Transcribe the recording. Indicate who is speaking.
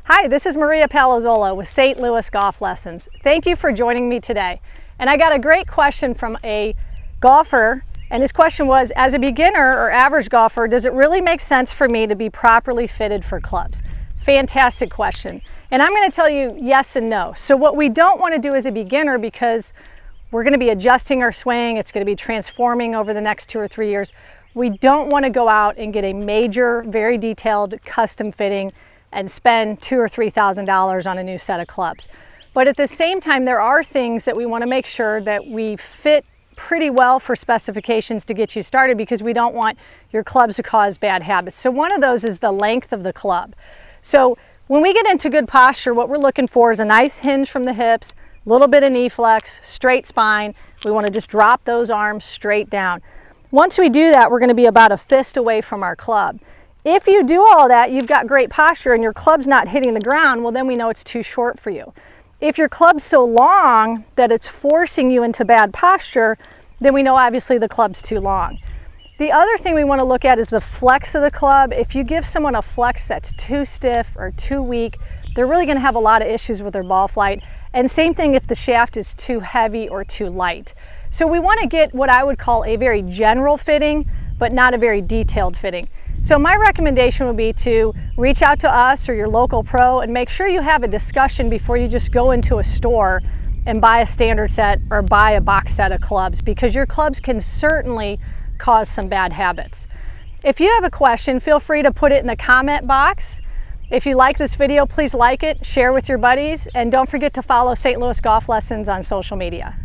Speaker 1: Hi, this is Maria Palozola with St. Louis Golf Lessons. Thank you for joining me today. And I got a great question from a golfer, and his question was, as a beginner or average golfer, does it really make sense for me to be properly fitted for clubs? Fantastic question. And I'm going to tell you yes and no. So what we don't want to do as a beginner, because we're going to be adjusting our swing, it's going to be transforming over the next 2 or 3 years, we don't want to go out and get a major, very detailed custom fitting and spend $2,000 or $3,000 on a new set of clubs. But at the same time, there are things that we want to make sure that we fit pretty well for specifications to get you started, because we don't want your clubs to cause bad habits. So one of those is the length of the club. So when we get into good posture, what we're looking for is a nice hinge from the hips, a little bit of knee flex, straight spine. We want to just drop those arms straight down. Once we do that, we're going to be about a fist away from our club. If you do all that, you've got great posture and your club's not hitting the ground, well then we know it's too short for you. If your club's so long that it's forcing you into bad posture, then we know obviously the club's too long. The other thing we want to look at is the flex of the club. If you give someone a flex that's too stiff or too weak, they're really going to have a lot of issues with their ball flight. And same thing if the shaft is too heavy or too light. So we want to get what I would call a very general fitting, but not a very detailed fitting. So my recommendation would be to reach out to us or your local pro and make sure you have a discussion before you just go into a store and buy a standard set or buy a box set of clubs, because your clubs can certainly cause some bad habits. If you have a question, feel free to put it in the comment box. If you like this video, please like it, share with your buddies, and don't forget to follow St. Louis Golf Lessons on social media.